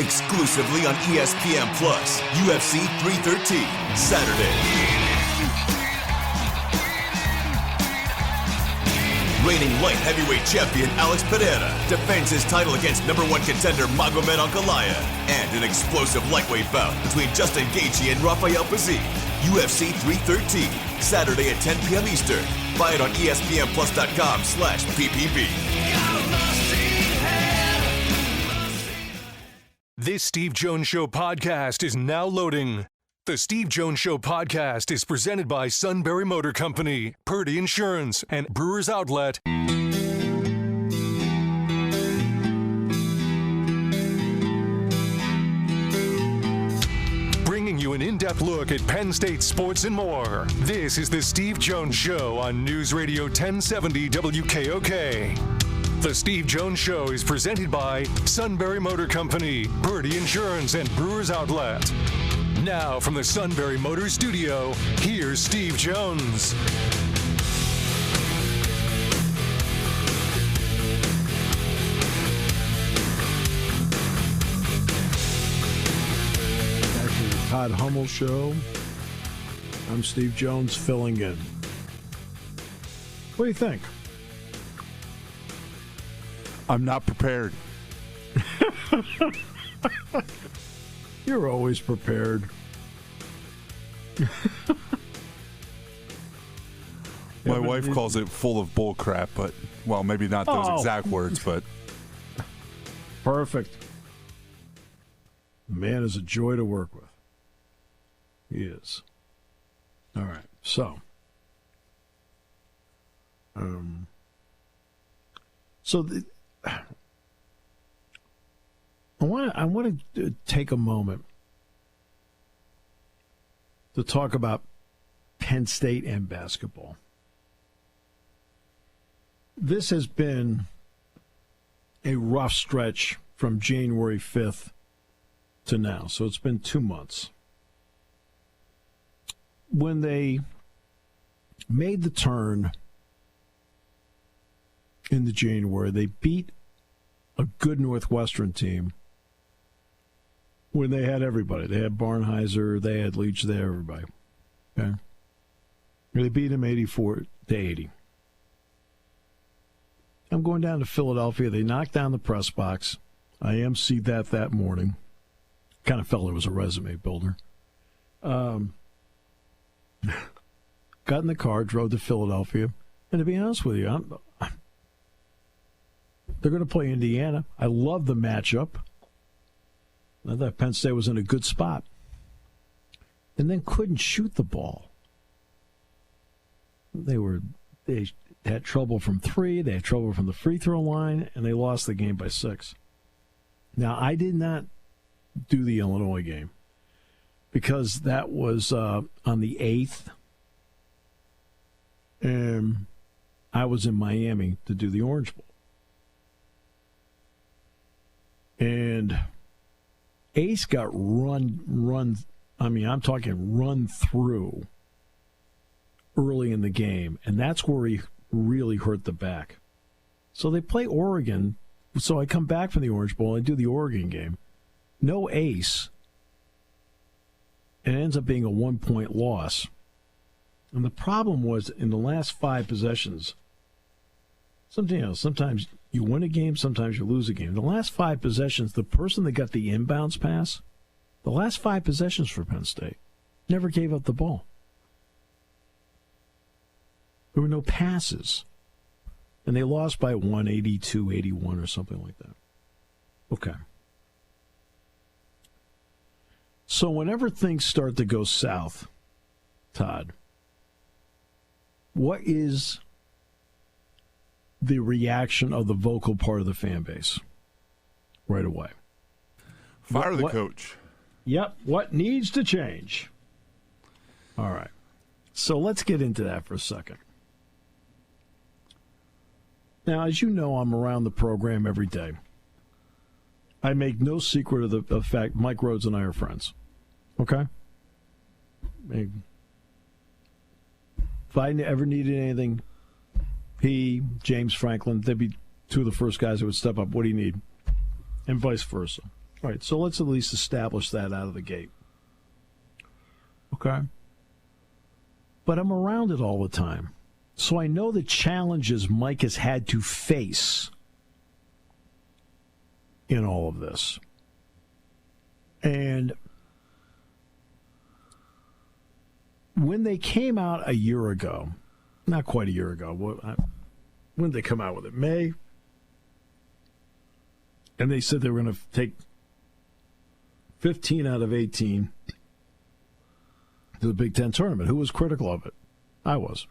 exclusively on ESPN Plus. UFC 313, Saturday. Reigning light heavyweight champion Alex Pereira defends his title against number one contender Magomed Ankalaev, and an explosive lightweight bout between Justin Gaethje and Rafael Pazzi. UFC 313, Saturday at 10 p.m. Eastern. Buy it on ESPNPlus.com/PPV. This Steve Jones Show podcast is now loading. The Steve Jones Show podcast is presented by Sunbury Motor Company, Purdy Insurance, and Brewers Outlet. Bringing you an in-depth look at Penn State sports and more. This is the Steve Jones Show on News Radio 1070 WKOK. The Steve Jones Show is presented by Sunbury Motor Company, Purdy Insurance, and Brewers Outlet. Now, from the Sunbury Motors studio, here's Steve Jones. Back to the Todd Hummel Show. I'm Steve Jones filling in. What do you think? I'm not prepared. You're always prepared. My wife calls it full of bull crap, but, well, maybe not those exact words, but. Perfect. The man is a joy to work with. He is. All right. So. I want to take a moment to talk about Penn State and basketball. This has been a rough stretch from January 5th to now, so it's been 2 months. When they made the turn in the January, they beat a good Northwestern team when they had everybody. They had Barnheiser, they had Leach, they had everybody. Okay? They beat them 84-80. I'm going down to Philadelphia. They knocked down the press box. I emceed that morning. Kind of felt it was a resume builder. Got in the car, drove to Philadelphia. And to be honest with you, they're going to play Indiana. I love the matchup. I thought Penn State was in a good spot. And then couldn't shoot the ball. They had trouble from three. They had trouble from the free throw line, and they lost the game by 6. Now, I did not do the Illinois game because that was on the 8th. And I was in Miami to do the Orange Bowl. And Ace got run. I mean, I'm talking run through early in the game, and that's where he really hurt the back. So they play Oregon. So I come back from the Orange Bowl and do the Oregon game. No Ace. And it ends up being a 1-point loss. And the problem was in the last 5 possessions, sometimes you win a game, sometimes you lose a game. The last 5 possessions, the person that got the inbounds pass, the last 5 possessions for Penn State, never gave up the ball. There were no passes. And they lost by 182-81 or something like that. Okay. So whenever things start to go south, Todd, what is the reaction of the vocal part of the fan base right away? Fire the coach. Yep. What needs to change? All right. So let's get into that for a second. Now, as you know, I'm around the program every day. I make no secret of the fact Mike Rhodes and I are friends. Okay? If I ever needed anything, he, James Franklin, they'd be two of the first guys that would step up. What do you need? And vice versa. All right, so let's at least establish that out of the gate. Okay? But I'm around it all the time. So I know the challenges Mike has had to face in all of this. And when they came out a year ago, not quite a year ago, when did they come out with it? May? And they said they were going to take 15 out of 18 to the Big Ten tournament. Who was critical of it? I was.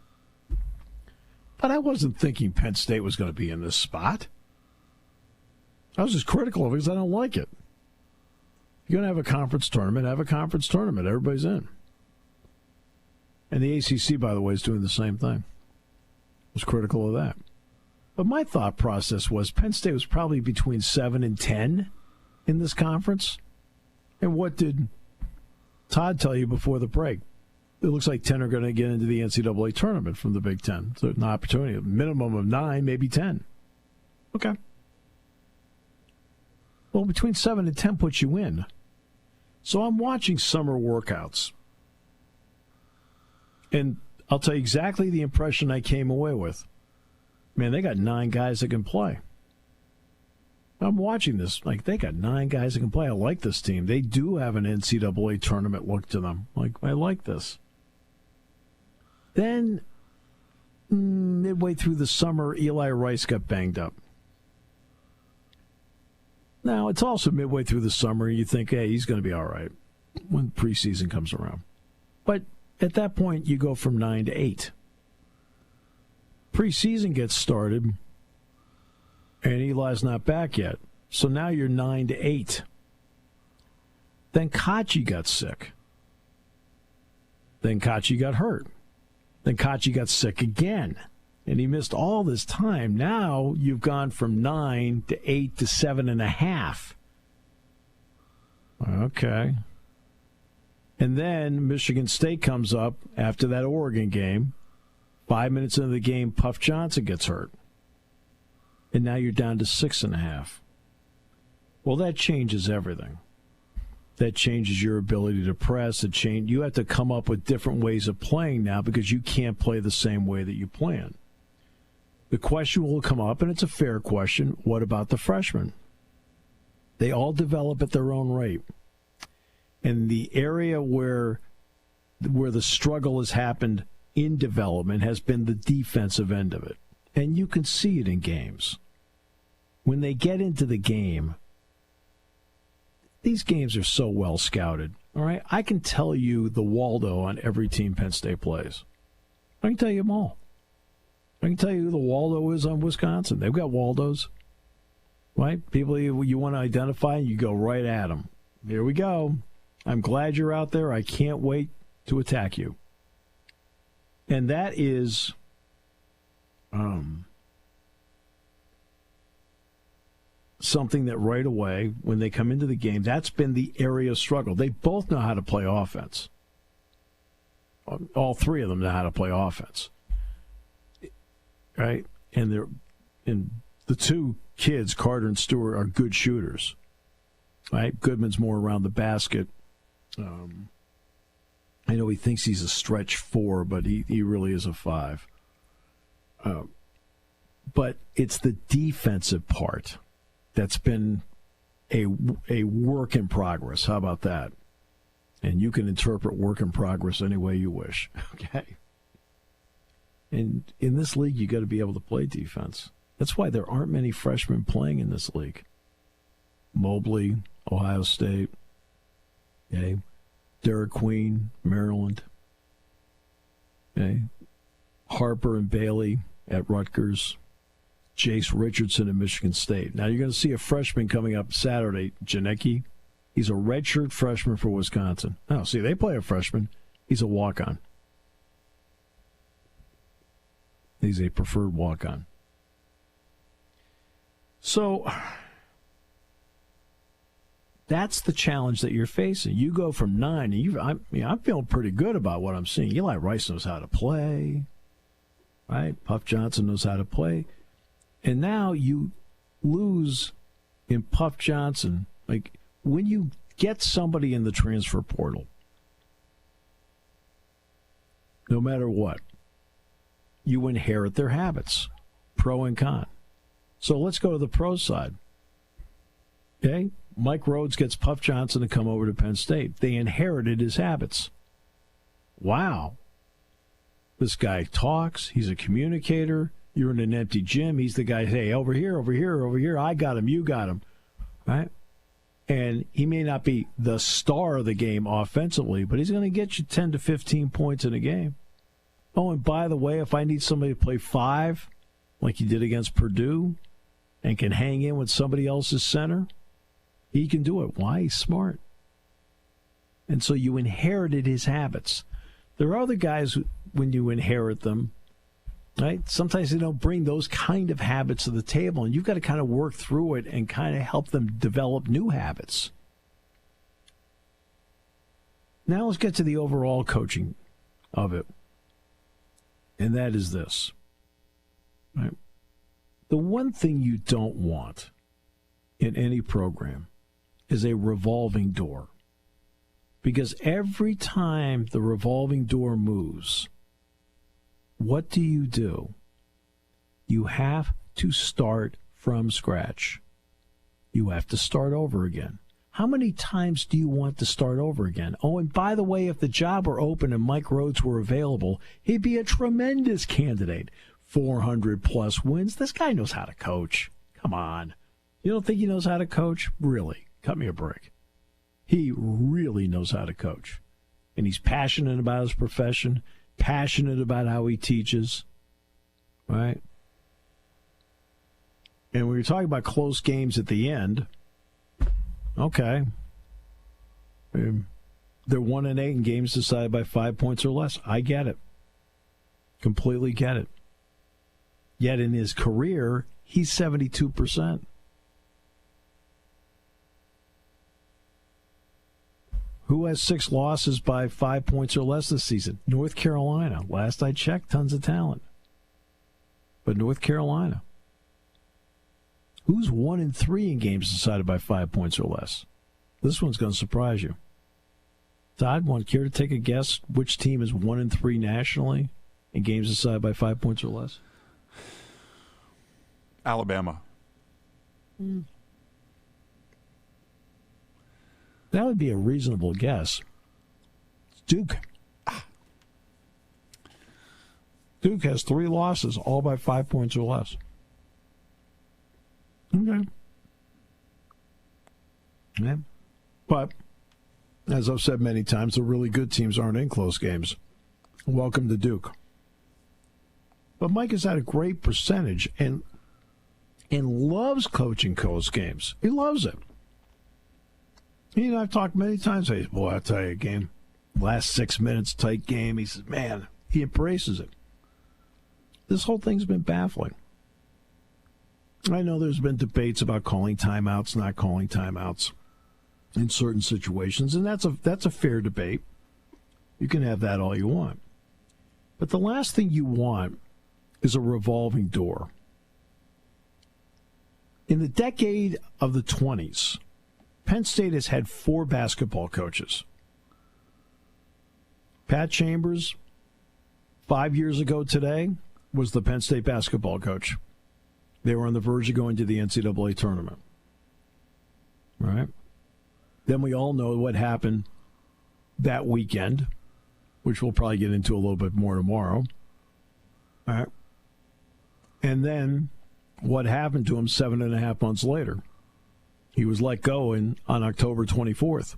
But I wasn't thinking Penn State was going to be in this spot. I was just critical of it because I don't like it. You're going to have a conference tournament, have a conference tournament. Everybody's in. And the ACC, by the way, is doing the same thing. I was critical of that. But my thought process was Penn State was probably between 7 and 10 in this conference. And what did Todd tell you before the break? It looks like 10 are going to get into the NCAA tournament from the Big Ten. So an opportunity, a minimum of 9, maybe 10. Okay. Well, between 7 and 10 puts you in. So I'm watching summer workouts. And I'll tell you exactly the impression I came away with. Man, they got 9 guys that can play. I'm watching this. Like, they got 9 guys that can play. I like this team. They do have an NCAA tournament look to them. Like, I like this. Then, midway through the summer, Eli Rice got banged up. Now, it's also midway through the summer, and you think, hey, he's going to be all right when preseason comes around. But at that point, you go from 9 to 8. Preseason gets started, and Eli's not back yet. So now you're 9 to 8. Then Kachi got sick. Then Kachi got hurt. Then Kachi got sick again. And he missed all this time. Now you've gone from 9 to 8 to 7.5. Okay. And then Michigan State comes up after that Oregon game. 5 minutes into the game, Puff Johnson gets hurt. And now you're down to 6.5. Well, that changes everything. That changes your ability to press. You have to come up with different ways of playing now because you can't play the same way that you plan. The question will come up, and it's a fair question, what about the freshmen? They all develop at their own rate. And the area where the struggle has happened in development has been the defensive end of it. And you can see it in games. When they get into the game, these games are so well scouted. All right, I can tell you the Waldo on every team Penn State plays. I can tell you them all. I can tell you who the Waldo is on Wisconsin. They've got Waldos, right? People you want to identify, you go right at them. Here we go. I'm glad you're out there. I can't wait to attack you. And that is something that right away, when they come into the game, that's been the area of struggle. They both know how to play offense. All three of them know how to play offense. Right? And the two kids, Carter and Stewart, are good shooters. Right? Goodman's more around the basket. I know he thinks he's a stretch 4, but he really is a 5. But it's the defensive part that's been a work in progress. How about that? And you can interpret work in progress any way you wish. Okay? And in this league, you got to be able to play defense. That's why there aren't many freshmen playing in this league. Mobley, Ohio State. Okay? Derek Queen, Maryland. Okay? Harper and Bailey at Rutgers. Jace Richardson at Michigan State. Now you're going to see a freshman coming up Saturday, Janicki. He's a redshirt freshman for Wisconsin. Oh, see, they play a freshman. He's a walk-on. He's a preferred walk-on. So that's the challenge that you're facing. You go from 9, and I'm feeling pretty good about what I'm seeing. Eli Rice knows how to play, right? Puff Johnson knows how to play. And now you lose in Puff Johnson. Like, when you get somebody in the transfer portal, no matter what, you inherit their habits, pro and con. So let's go to the pro side. Okay? Mike Rhodes gets Puff Johnson to come over to Penn State. They inherited his habits. Wow. This guy talks. He's a communicator. You're in an empty gym. He's the guy, hey, over here, over here, over here. I got him. You got him. Right? And he may not be the star of the game offensively, but he's going to get you 10 to 15 points in a game. Oh, and by the way, if I need somebody to play 5, like he did against Purdue, and can hang in with somebody else's center, he can do it. Why? He's smart. And so you inherited his habits. There are other guys, when you inherit them, right? Sometimes they don't bring those kind of habits to the table, and you've got to kind of work through it and kind of help them develop new habits. Now let's get to the overall coaching of it. And that is this. Right? The one thing you don't want in any program is a revolving door. Because every time the revolving door moves, what do? You have to start from scratch. You have to start over again. How many times do you want to start over again? Oh, and by the way, if the job were open and Mike Rhodes were available, he'd be a tremendous candidate. 400-plus wins. This guy knows how to coach. Come on. You don't think he knows how to coach? Really? Cut me a break. He really knows how to coach. And he's passionate about his profession, passionate about how he teaches. Right? And when you're talking about close games at the end, okay. They're 1-8 in games decided by 5 points or less. I get it. Completely get it. Yet in his career, he's 72%. Who has 6 losses by 5 points or less this season? North Carolina. Last I checked, tons of talent. But North Carolina. Who's 1-3 in games decided by 5 points or less? This one's going to surprise you. Todd, care to take a guess which team is 1-3 nationally in games decided by 5 points or less? Alabama. That would be a reasonable guess. It's Duke. Duke has 3 losses, all by 5 points or less. Okay. Yeah. But, as I've said many times, the really good teams aren't in close games. Welcome to Duke. But Mike has had a great percentage and loves coaching close games. He loves it. You know, I've talked many times. Hey, boy, I'll tell you a game. Last 6 minutes, tight game. He says, man, he embraces it. This whole thing's been baffling. I know there's been debates about calling timeouts, not calling timeouts in certain situations, and that's a fair debate. You can have that all you want. But the last thing you want is a revolving door. In the decade of the 20s, Penn State has had 4 basketball coaches. Pat Chambers, 5 years ago today, was the Penn State basketball coach. They were on the verge of going to the NCAA tournament. All right? Then we all know what happened that weekend, which we'll probably get into a little bit more tomorrow. All right? And then what happened to him 7.5 months later? He was let go on October 24th.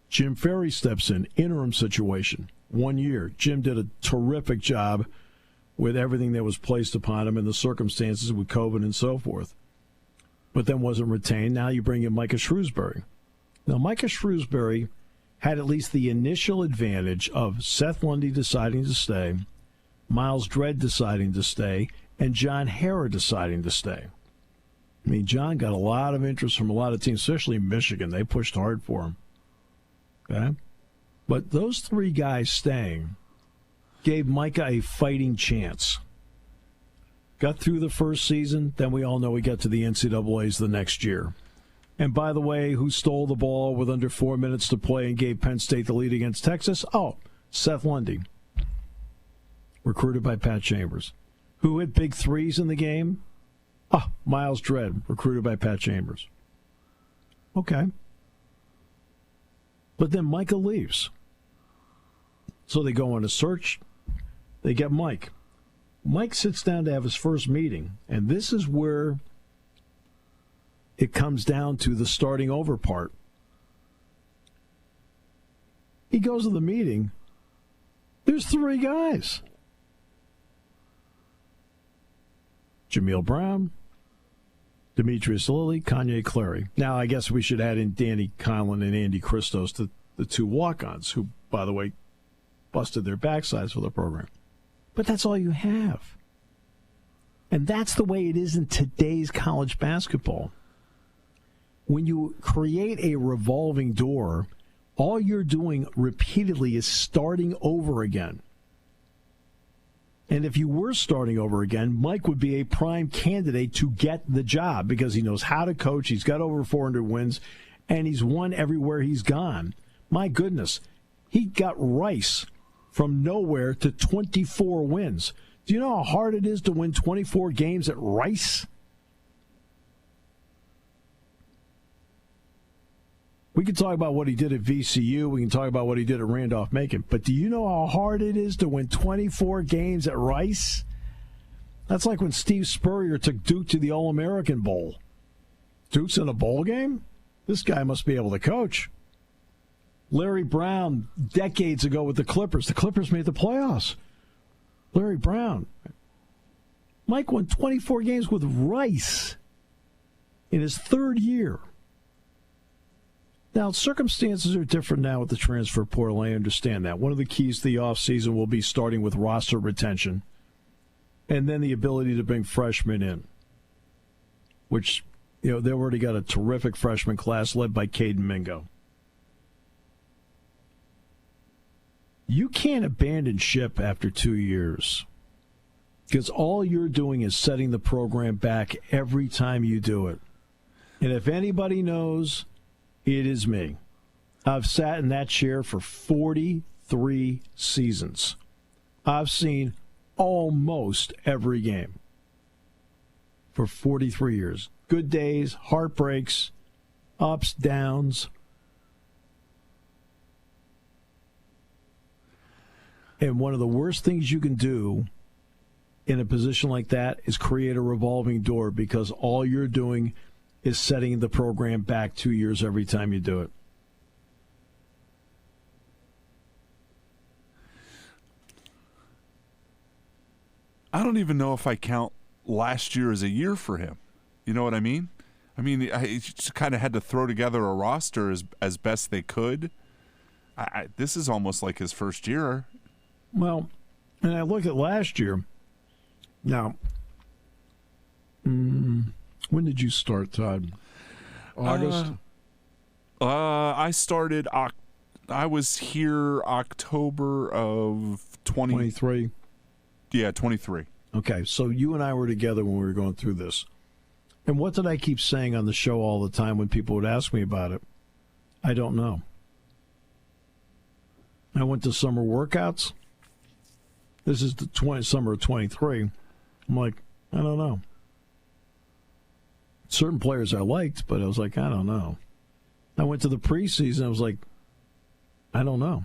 Jim Ferry steps in, interim situation, 1 year. Jim did a terrific job with everything that was placed upon him and the circumstances with COVID and so forth, but then wasn't retained. Now you bring in Micah Shrewsbury. Now, Micah Shrewsbury had at least the initial advantage of Seth Lundy deciding to stay, Miles Dredd deciding to stay, and John Harrar deciding to stay. I mean, John got a lot of interest from a lot of teams, especially Michigan. They pushed hard for him. Okay? But those 3 guys staying gave Micah a fighting chance. Got through the first season, then we all know he got to the NCAAs the next year. And by the way, who stole the ball with under 4 minutes to play and gave Penn State the lead against Texas? Oh, Seth Lundy, recruited by Pat Chambers. Who hit big threes in the game? Oh, Miles Dredd, recruited by Pat Chambers. Okay. But then Micah leaves. So they go on a search. They get Mike. Mike sits down to have his first meeting, and this is where it comes down to the starting over part. He goes to the meeting. There's 3 guys. Jameel Brown, Demetrius Lilly, Kanye Clary. Now, I guess we should add in Danny Conlon and Andy Christos, the 2 walk-ons, who, by the way, busted their backsides for the program. But that's all you have. And that's the way it is in today's college basketball. When you create a revolving door, all you're doing repeatedly is starting over again. And if you were starting over again, Mike would be a prime candidate to get the job because he knows how to coach. He's got over 400 wins, and he's won everywhere he's gone. My goodness, he got Rice from nowhere to 24 wins. Do you know how hard it is to win 24 games at Rice? We can talk about what he did at VCU. We can talk about what he did at Randolph-Macon. But do you know how hard it is to win 24 games at Rice? That's like when Steve Spurrier took Duke to the All-American Bowl. Duke's in a bowl game? This guy must be able to coach. Larry Brown, decades ago with the Clippers. The Clippers made the playoffs. Larry Brown. Mike won 24 games with Rice in his 3rd year. Now, circumstances are different now with the transfer portal. I understand that. One of the keys to the offseason will be starting with roster retention and then the ability to bring freshmen in, which, they've already got a terrific freshman class led by Caden Mingo. You can't abandon ship after 2 years because all you're doing is setting the program back every time you do it. And if anybody knows, it is me. I've sat in that chair for 43 seasons. I've seen almost every game for 43 years. Good days, heartbreaks, ups, downs. And one of the worst things you can do in a position like that is create a revolving door because all you're doing is setting the program back 2 years every time you do it. I don't even know if I count last year as a year for him. You know what I mean? He just kind of had to throw together a roster as best they could. This is almost like his first year. Well, and I look at last year. Now, when did you start, Todd? August? I started. I was here October of 23. Yeah, 23. Okay, so you and I were together when we were going through this. And what did I keep saying on the show all the time when people would ask me about it? I don't know. I went to summer workouts. This is the summer of 23. I'm like, I don't know. Certain players I liked, but I was like, I don't know. I went to the preseason. I was like, I don't know.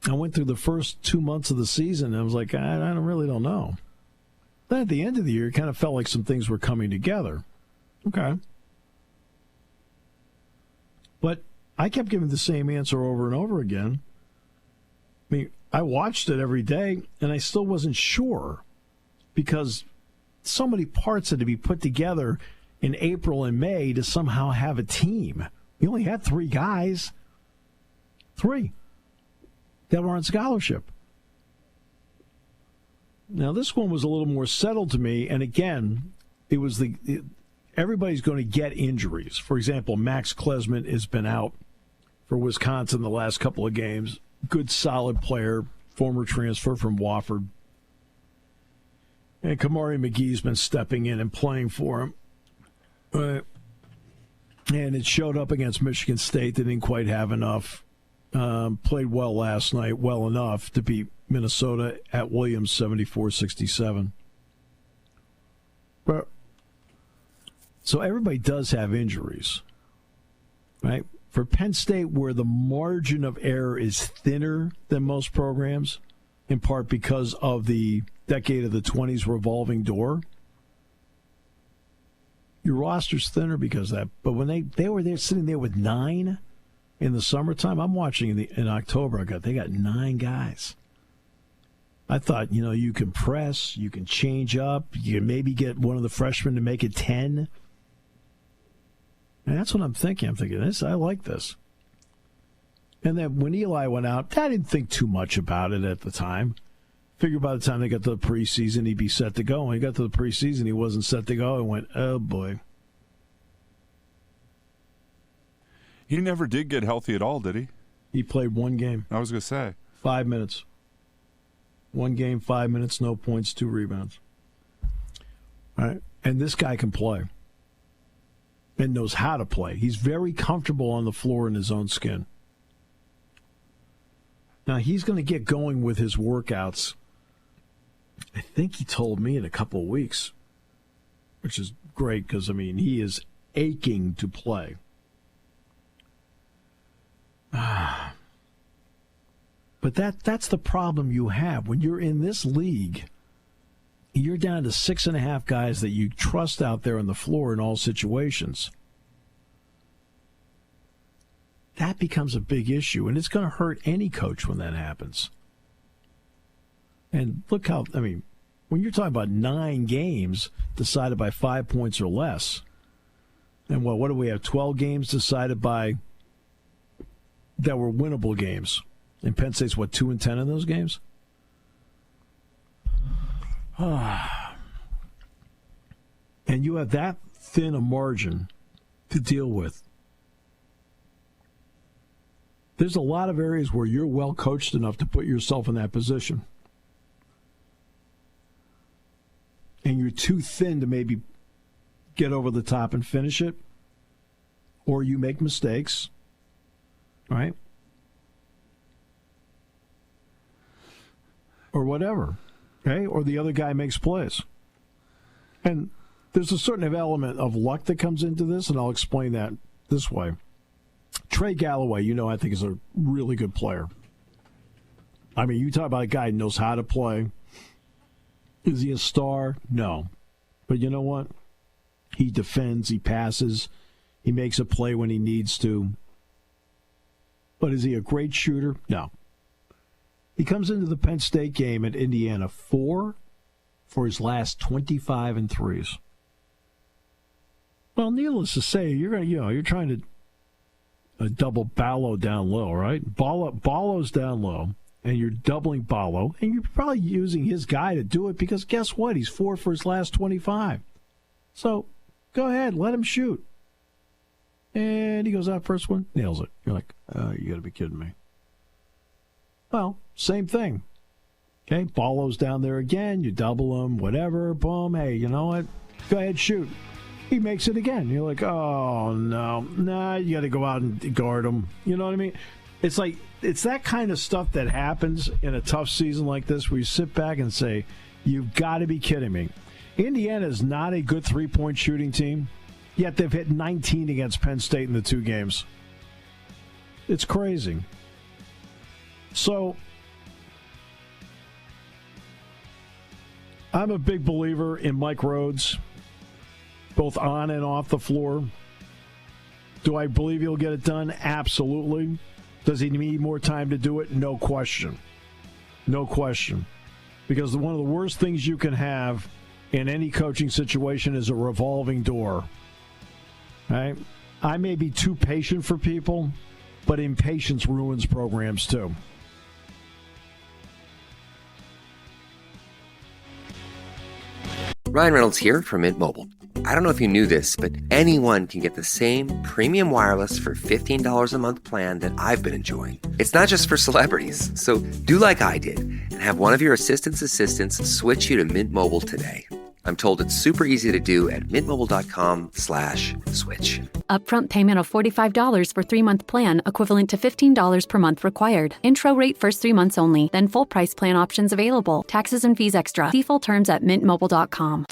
I went through the first 2 months of the season, and I was like, I really don't know. Then at the end of the year, it kind of felt like some things were coming together. Okay. But I kept giving the same answer over and over again. I mean, I watched it every day, and I still wasn't sure because so many parts had to be put together in April and May to somehow have a team. We only had 3 guys. 3 that were on scholarship. Now, this one was a little more settled to me, and again, it was everybody's going to get injuries. For example, Max Klesmit has been out for Wisconsin the last couple of games. Good, solid player, former transfer from Wofford. And Kamari McGee's been stepping in and playing for him. And it showed up against Michigan State. They didn't quite have enough. Played well last night, well enough to beat Minnesota at Williams 74-67. But so everybody does have injuries, right? For Penn State, where the margin of error is thinner than most programs, in part because of the decade of the 20s revolving door, your roster's thinner because of that. But when they were there sitting there with 9 in the summertime, I'm watching in October, they got 9 guys. I thought, you can press, you can change up, you can maybe get one of the freshmen to make it 10. And that's what I'm thinking. I'm thinking, I like this. And then when Eli went out, I didn't think too much about it at the time. Figured by the time they got to the preseason, he'd be set to go. When he got to the preseason, he wasn't set to go. I went, oh, boy. He never did get healthy at all, did he? He played one game. I was going to say. 5 minutes. One game, 5 minutes, no points, 2 rebounds. All right. And this guy can play and knows how to play. He's very comfortable on the floor in his own skin. Now, he's going to get going with his workouts. I think he told me in a couple of weeks, which is great because, he is aching to play. But that's the problem you have. When you're in this league, you're down to 6.5 guys that you trust out there on the floor in all situations. That becomes a big issue, and it's going to hurt any coach when that happens. And look how, when you're talking about 9 games decided by 5 points or less, and what do we have, 12 games decided by that were winnable games? And Penn State's, 2-10 in those games? And you have that thin a margin to deal with. There's a lot of areas where you're well coached enough to put yourself in that position. And you're too thin to maybe get over the top and finish it. Or you make mistakes. Right? Or whatever. Okay? Or the other guy makes plays. And there's a certain element of luck that comes into this, and I'll explain that this way. Trey Galloway, I think is a really good player. You talk about a guy who knows how to play. Is he a star? No. But you know what? He defends, he passes, he makes a play when he needs to. But is he a great shooter? No. He comes into the Penn State game at Indiana 4 for his last 25 and threes. Well, needless to say, you're trying to double Ballo down low, right? Ballo's down low, and you're doubling Ballo, and you're probably using his guy to do it because guess what? He's 4 for his last 25. So go ahead, let him shoot. And he goes out first one, nails it. You're like, you got to be kidding me. Well, same thing. Okay, Ballo's down there again. You double him, whatever. Boom. Hey, you know what? Go ahead, shoot. He makes it again. You're like, oh, no. Nah, you got to go out and guard him. You know what I mean? It's like, it's that kind of stuff that happens in a tough season like this where you sit back and say, you've got to be kidding me. Indiana is not a good three-point shooting team, yet they've hit 19 against Penn State in the 2 games. It's crazy. So, I'm a big believer in Mike Rhodes, both on and off the floor. Do I believe he'll get it done? Absolutely. Does he need more time to do it? No question. No question. Because one of the worst things you can have in any coaching situation is a revolving door. Right? I may be too patient for people, but impatience ruins programs too. Ryan Reynolds here from Mint Mobile. I don't know if you knew this, but anyone can get the same premium wireless for $15 a month plan that I've been enjoying. It's not just for celebrities. So do like I did and have one of your assistant's assistants switch you to Mint Mobile today. I'm told it's super easy to do at mintmobile.com/switch. Upfront payment of $45 for 3-month plan, equivalent to $15 per month required. Intro rate first 3 months only, then full price plan options available. Taxes and fees extra. See full terms at mintmobile.com.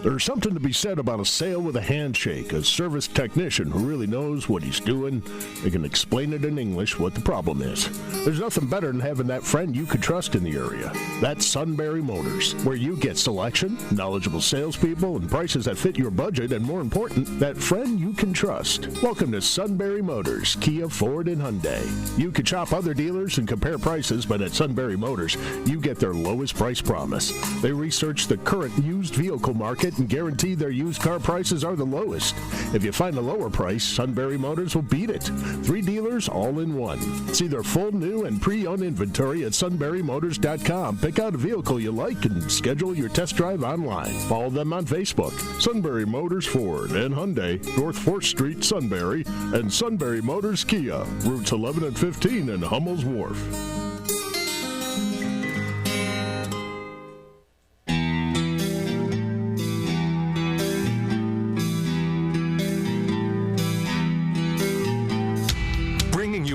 There's something to be said about a sale with a handshake, a service technician who really knows what he's doing. They can explain it in English what the problem is. There's nothing better than having that friend you could trust in the area. That's Sunbury Motors, where you get selection, knowledgeable salespeople, and prices that fit your budget, and more important, that friend you can trust. Welcome to Sunbury Motors, Kia, Ford, and Hyundai. You could shop other dealers and compare prices, but at Sunbury Motors, you get their lowest price promise. They research the current used vehicle market and guarantee their used car prices are the lowest. If you find a lower price, Sunbury Motors will beat it. 3 dealers all in one. See their full new and pre-owned inventory at sunburymotors.com. Pick out a vehicle you like and schedule your test drive online. Follow them on Facebook. Sunbury Motors Ford and Hyundai, North 4th Street, Sunbury, and Sunbury Motors Kia, routes 11 and 15 in Hummel's Wharf.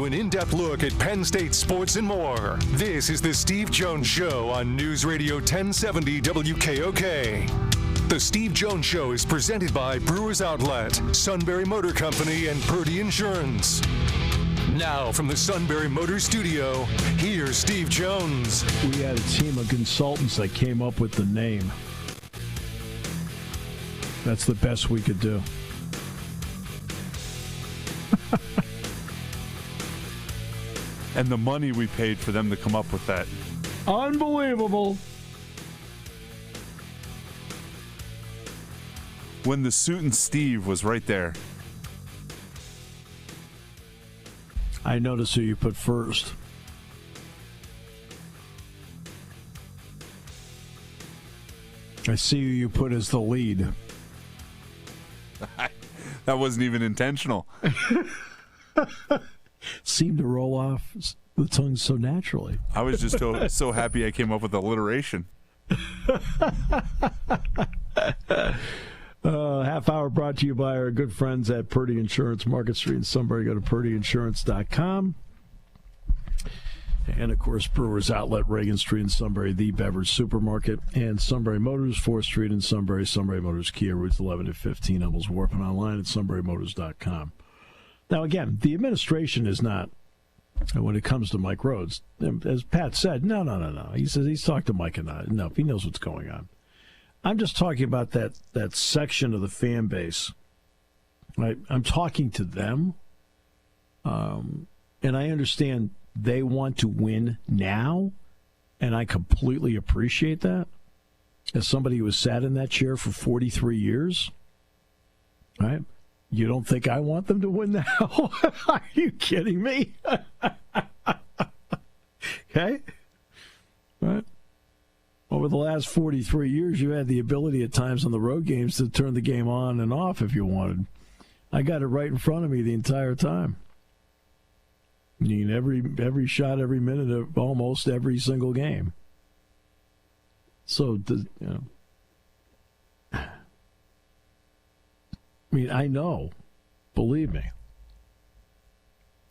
An in-depth look at Penn State sports and more. This is the Steve Jones Show on News Radio 1070 WKOK. The Steve Jones Show is presented by Brewers Outlet, Sunbury Motor Company, and Purdy Insurance. Now from the Sunbury Motor Studio, here's Steve Jones. We had a team of consultants that came up with the name. That's the best we could do. And the money we paid for them to come up with that. Unbelievable. When the suit and Steve was right there. I notice who you put first. I see who you put as the lead. That wasn't even intentional. Seemed to roll off the tongue so naturally. I was just so happy I came up with alliteration. Half hour brought to you by our good friends at Purdy Insurance, Market Street in Sunbury. Go to purdyinsurance.com. And, of course, Brewers Outlet, Reagan Street in Sunbury, the beverage supermarket, and Sunbury Motors, 4th Street in Sunbury, Sunbury Motors Kia, routes 11 and 15, Hummel's Wharf, and online at sunburymotors.com. Now, again, the administration is not, when it comes to Mike Rhodes, as Pat said, no. He says he's talked to Mike enough. He knows what's going on. I'm just talking about that section of the fan base. Right? I'm talking to them, and I understand they want to win now, and I completely appreciate that. As somebody who has sat in that chair for 43 years, right? You don't think I want them to win now? Are you kidding me? Okay? Right? Over the last 43 years, you had the ability at times on the road games to turn the game on and off if you wanted. I got it right in front of me the entire time. I mean, every shot, every minute of almost every single game. So, I mean, I know. Believe me.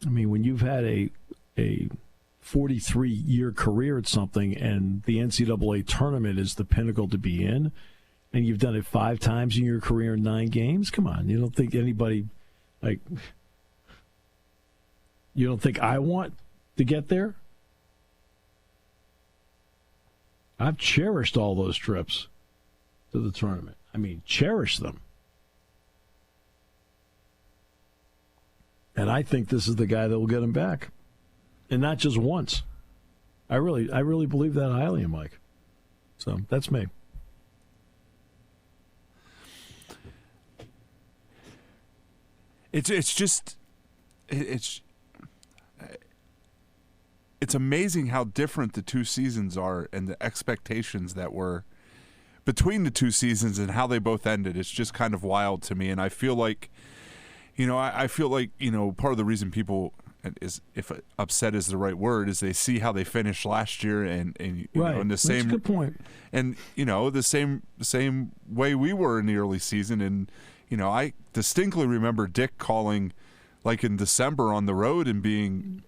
I mean, when you've had a 43-year career at something and the NCAA tournament is the pinnacle to be in, and you've done it 5 times in your career in 9 games, come on. You don't think anybody, you don't think I want to get there? I've cherished all those trips to the tournament. I mean, cherished them. And I think this is the guy that will get him back. And not just once. I really believe that highly in Mike. So that's me. It's amazing how different the 2 seasons are and the expectations that were between the 2 seasons and how they both ended. It's just kind of wild to me. And I feel like, part of the reason people if upset is the right word, is they see how they finished last year and you right. know, in the same That's a good point. And the same way we were in the early season. And I distinctly remember Dick calling, like in December on the road, and being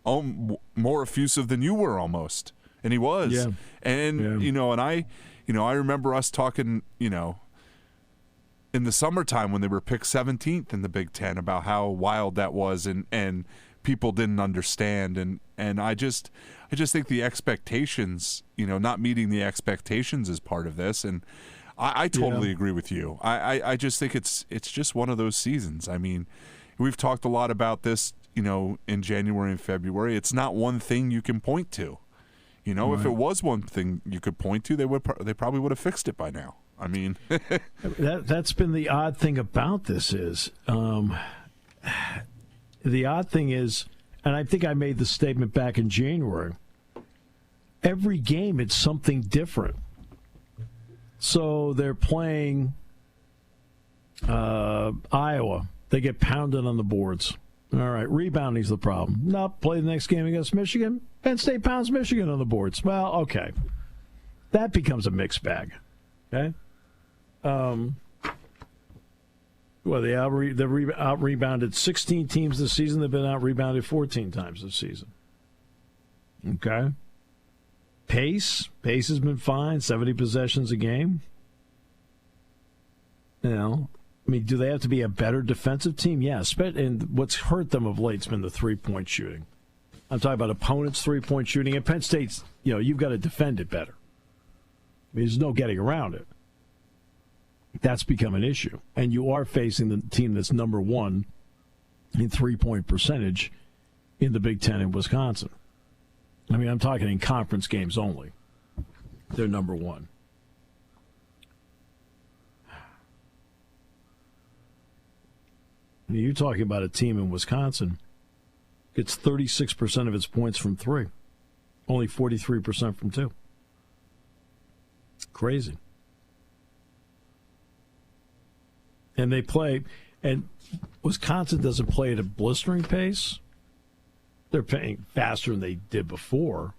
more effusive than you were almost, and he was. Yeah. And and I remember us talking, in the summertime when they were picked 17th in the Big Ten about how wild that was, and people didn't understand, and I just think the expectations, not meeting the expectations is part of this, and I totally agree with you. I just think it's just one of those seasons. I mean, we've talked a lot about this, in January and February. It's not one thing you can point to. Right. If it was one thing you could point to, they probably would have fixed it by now. I mean, that's been the odd thing about this is, the odd thing is, and I think I made the statement back in January, every game it's something different. So they're playing Iowa. They get pounded on the boards. All right, rebounding's the problem. Nope, play the next game against Michigan. Penn State pounds Michigan on the boards. Well, okay. That becomes a mixed bag. Okay? They out-rebounded 16 teams this season. They've been out-rebounded 14 times this season. Okay? Pace has been fine, 70 possessions a game. Do they have to be a better defensive team? Yes. And what's hurt them of late has been the three-point shooting. I'm talking about opponents' three-point shooting. And Penn State's, you've got to defend it better. There's no getting around it. That's become an issue. And you are facing the team that's number one in three-point percentage in the Big Ten in Wisconsin. I mean, I'm talking in conference games only. They're number one. You're talking about a team in Wisconsin gets 36% of its points from three, only 43% from two. Crazy. And they play, and Wisconsin doesn't play at a blistering pace. They're playing faster than they did before,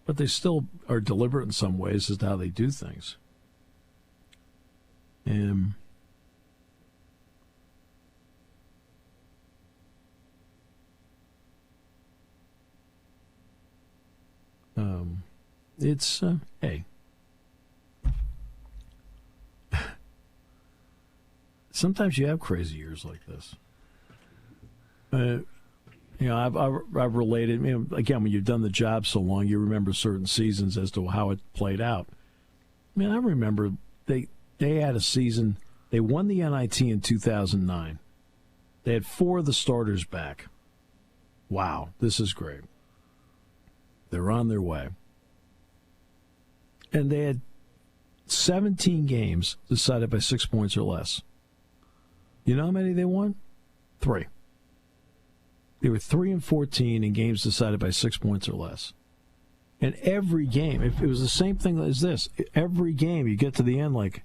but they still are deliberate in some ways as to how they do things. And hey. Sometimes you have crazy years like this. I've related. Again, when you've done the job so long, you remember certain seasons as to how it played out. I remember they had a season. They won the NIT in 2009. They had 4 of the starters back. Wow, this is great. They're on their way. And they had 17 games decided by 6 points or less. You know how many they won? 3. They were 3-14 in games decided by 6 points or less. And every game, if it was the same thing as this, every game you get to the end like,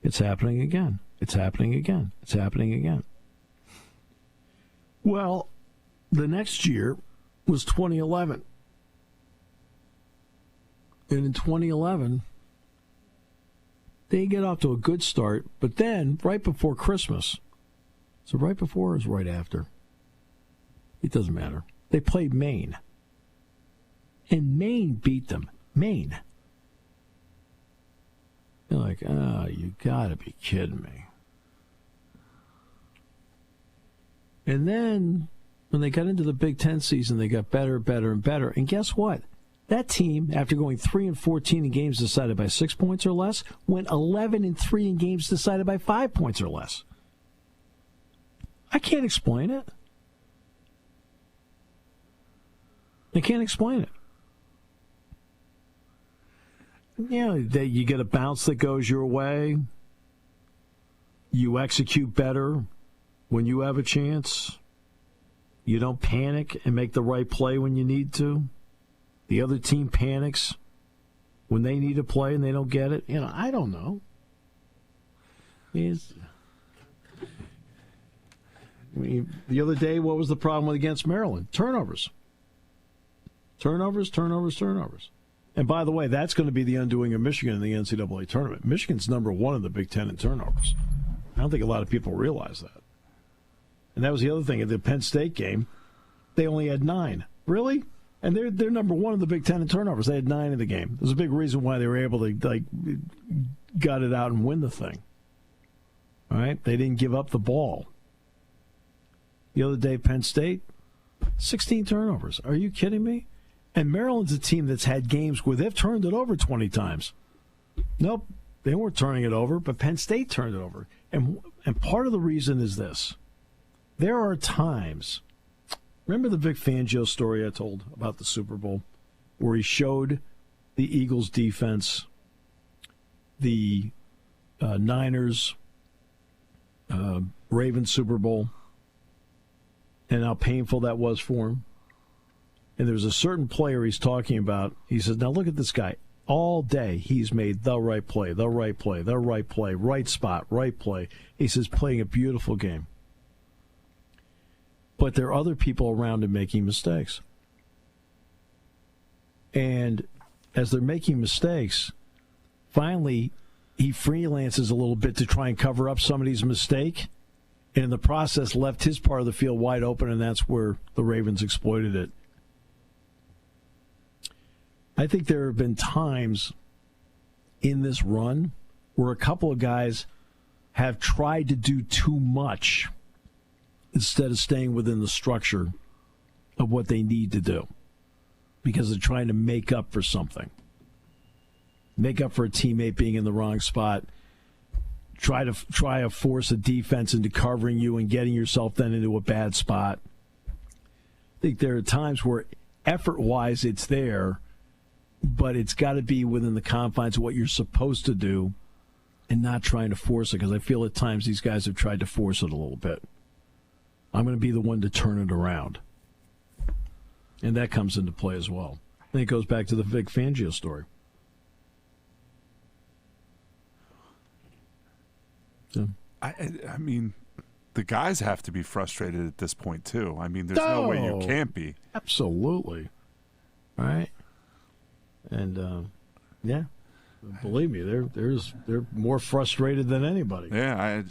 it's happening again. It's happening again. It's happening again. Well, the next year was 2011. And in 2011, they get off to a good start, but then right before Christmas, so right before or is right after? It doesn't matter. They played Maine. And Maine beat them. Maine. You're like, you gotta be kidding me. And then when they got into the Big Ten season, they got better, better, and better. And guess what? That team, after going 3-14 in games decided by 6 points or less, went 11-3 in games decided by 5 points or less. I can't explain it. I can't explain it. You get a bounce that goes your way. You execute better when you have a chance. You don't panic and make the right play when you need to. The other team panics when they need to play and they don't get it. I don't know. The other day, what was the problem against Maryland? Turnovers. Turnovers. And by the way, that's going to be the undoing of Michigan in the NCAA tournament. Michigan's number 1 in the Big Ten in turnovers. I don't think a lot of people realize that. And that was the other thing. At the Penn State game, they only had 9. Really? And they're number 1 in the Big Ten in turnovers. They had 9 in the game. There's a big reason why they were able to gut it out and win the thing. All right? They didn't give up the ball. The other day, Penn State, 16 turnovers. Are you kidding me? And Maryland's a team that's had games where they've turned it over 20 times. Nope, they weren't turning it over, but Penn State turned it over. And part of the reason is this. There are times, remember the Vic Fangio story I told about the Super Bowl, where he showed the Eagles defense, the Niners, Ravens Super Bowl, and how painful that was for him? And there's a certain player he's talking about. He says, now look at this guy. All day he's made the right play, right spot, right play. He says, playing a beautiful game. But there are other people around him making mistakes. And as they're making mistakes, finally he freelances a little bit to try and cover up somebody's mistake. And in the process left his part of the field wide open, and that's where the Ravens exploited it. I think there have been times in this run where a couple of guys have tried to do too much instead of staying within the structure of what they need to do because they're trying to make up for something. Make up for a teammate being in the wrong spot. Try to force a defense into covering you and getting yourself then into a bad spot. I think there are times where effort-wise it's there, but it's got to be within the confines of what you're supposed to do and not trying to force it, because I feel at times these guys have tried to force it a little bit. I'm going to be the one to turn it around. And that comes into play as well. I think it goes back to the Vic Fangio story. So. I mean, the guys have to be frustrated at this point, too. I mean, there's no way you can't be. Absolutely. All right. And, yeah, believe me, they're more frustrated than anybody. Yeah,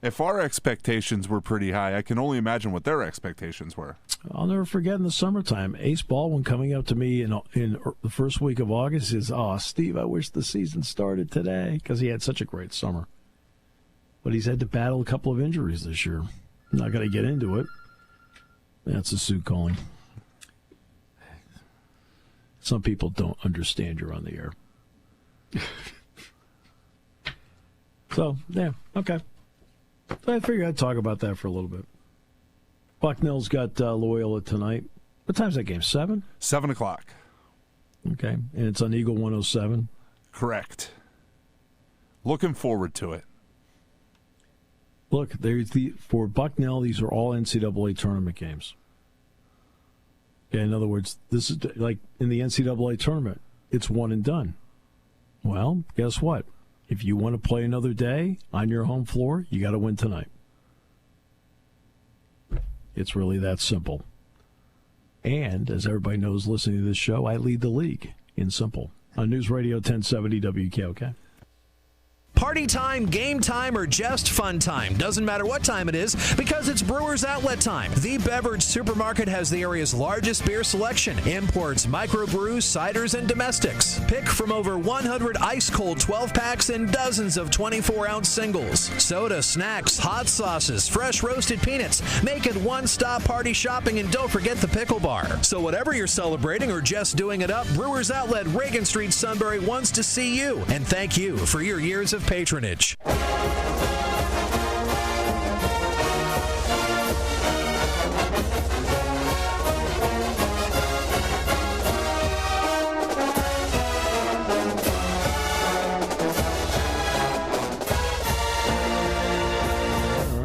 if our expectations were pretty high, I can only imagine what their expectations were. I'll never forget in the summertime, Ace Baldwin coming up to me in the first week of August says, Steve, I wish the season started today, because he had such a great summer. But he's had to battle a couple of injuries this year. I'm not going to get into it. That's a suit calling. Some people don't understand you're on the air. So, yeah, okay. So I figured I'd talk about that for a little bit. Bucknell's got Loyola tonight. What time's that game, 7? 7 o'clock. Okay, and it's on Eagle 107? Correct. Looking forward to it. Look, for Bucknell, these are all NCAA tournament games. Okay, in other words, this is like in the NCAA tournament, it's one and done. Well, guess what? If you want to play another day on your home floor, you got to win tonight. It's really that simple. And, as everybody knows listening to this show, I lead the league in simple. On News Radio 1070 WKOK. Party time, game time, or just fun time. Doesn't matter what time it is, because it's Brewers Outlet time. The beverage supermarket has the area's largest beer selection. Imports, microbrews, ciders, and domestics. Pick from over 100 ice-cold 12-packs and dozens of 24-ounce singles. Soda, snacks, hot sauces, fresh roasted peanuts. Make it one-stop party shopping, and don't forget the pickle bar. So whatever you're celebrating or just doing it up, Brewers Outlet, Reagan Street, Sunbury wants to see you. And thank you for your years of patronage. All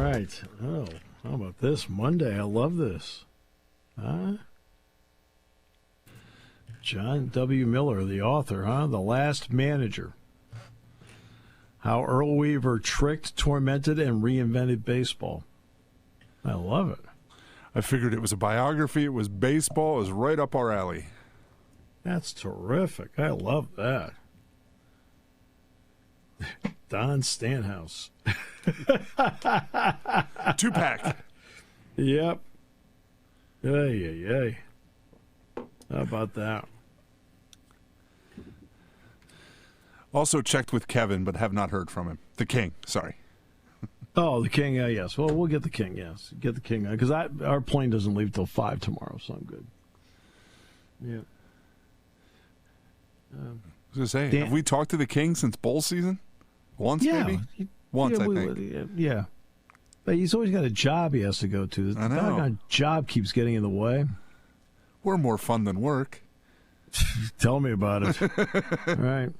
right. Oh, how about this? Monday. I love this. John W. Miller, the author, The Last Manager. How Earl Weaver tricked, tormented, and reinvented baseball. I love it. I figured it was a biography. It was baseball. It was right up our alley. That's terrific. I love that. Don Stanhouse. 2-pack. Yep. Hey. How about that? Also checked with Kevin, but have not heard from him. The King, sorry. Oh, the King, yes. Well, we'll get the King, yes. Get the King. Because our plane doesn't leave till 5 tomorrow, so I'm good. Yeah. I was going to say, have we talked to the King since bowl season? Once, maybe? Once, I think. Yeah. But he's always got a job he has to go to. I know. That job keeps getting in the way. We're more fun than work. Tell me about it. All right.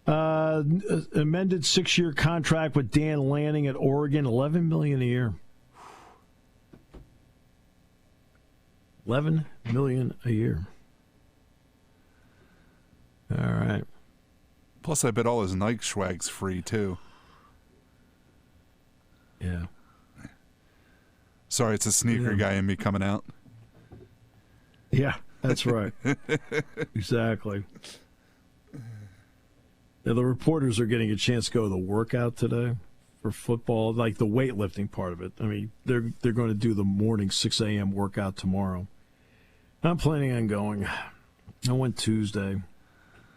Amended 6-year contract with Dan Lanning at Oregon, $11 million a year. $11 million a year. All right. Plus, I bet all his Nike swag's free, too. Yeah. Sorry, it's a sneaker guy in me coming out. Yeah, that's right. Exactly. Now, the reporters are getting a chance to go to the workout today for football, like the weightlifting part of it. I mean, they're going to do the morning 6 a.m. workout tomorrow. I'm planning on going. I went Tuesday.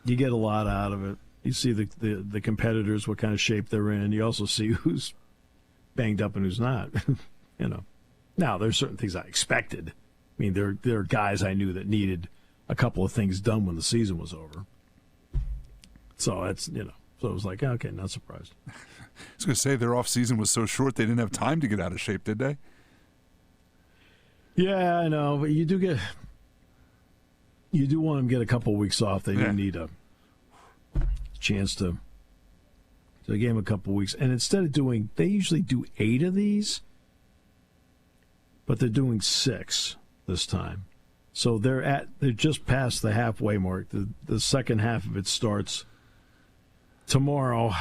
You get a lot out of it. You see the competitors, what kind of shape they're in. You also see who's banged up and who's not. Now, there's certain things I expected. I mean, there are guys I knew that needed a couple of things done when the season was over. So that's, so it was like, okay, not surprised. I was going to say their off season was so short they didn't have time to get out of shape, did they? Yeah, I know, but you do want them to get a couple of weeks off. They do need a chance to give them a couple of weeks. And instead of they usually do 8 of these, but they're doing 6 this time. So they're just past the halfway mark. The second half of it starts tomorrow.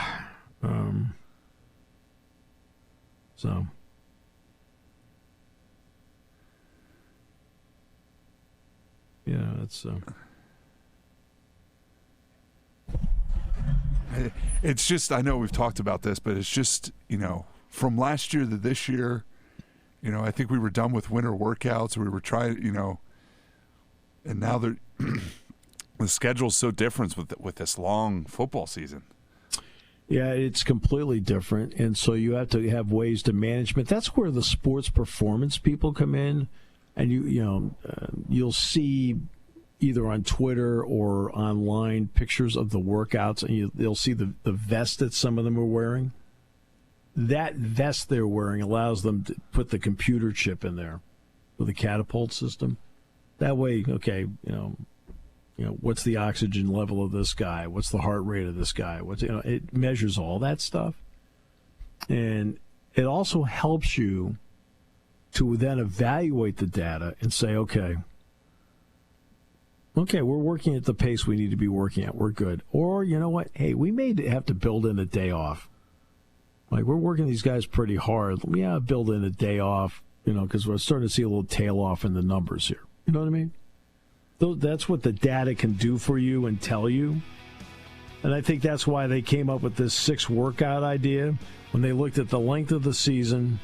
It's it's just, I know we've talked about this, but it's just, from last year to this year, I think we were done with winter workouts. We were trying, and now the schedule's so different with this long football season. Yeah, it's completely different, and so you have to have ways to management. That's where the sports performance people come in, and you'll see either on Twitter or online pictures of the workouts, and they'll see the vest that some of them are wearing. That vest they're wearing allows them to put the computer chip in there with a catapult system. That way, okay, what's the oxygen level of this guy? What's the heart rate of this guy? It measures all that stuff. And it also helps you to then evaluate the data and say, okay, we're working at the pace we need to be working at. We're good. Or, you know what? Hey, we may have to build in a day off. Like, we're working these guys pretty hard. Yeah, build in a day off, because we're starting to see a little tail off in the numbers here. You know what I mean? That's what the data can do for you and tell you. And I think that's why they came up with this 6 workout idea when they looked at the length of the season,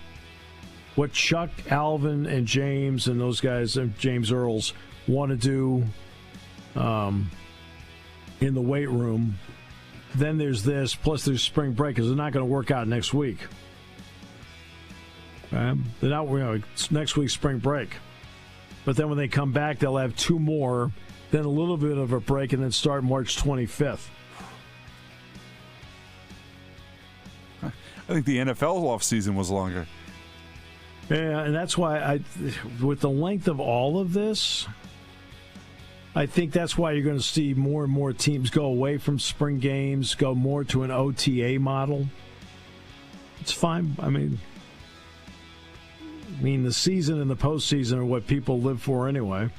what Chuck, Alvin, and James and those guys, and James Earls, want to do in the weight room. Then there's this, plus there's spring break, because they're not going to work out next week. They're not, next week's spring break. But then when they come back, they'll have 2 more, then a little bit of a break, and then start March 25th. I think the NFL offseason was longer. Yeah, and that's why with the length of all of this, I think that's why you're going to see more and more teams go away from spring games, go more to an OTA model. It's fine. I mean, the season and the postseason are what people live for anyway.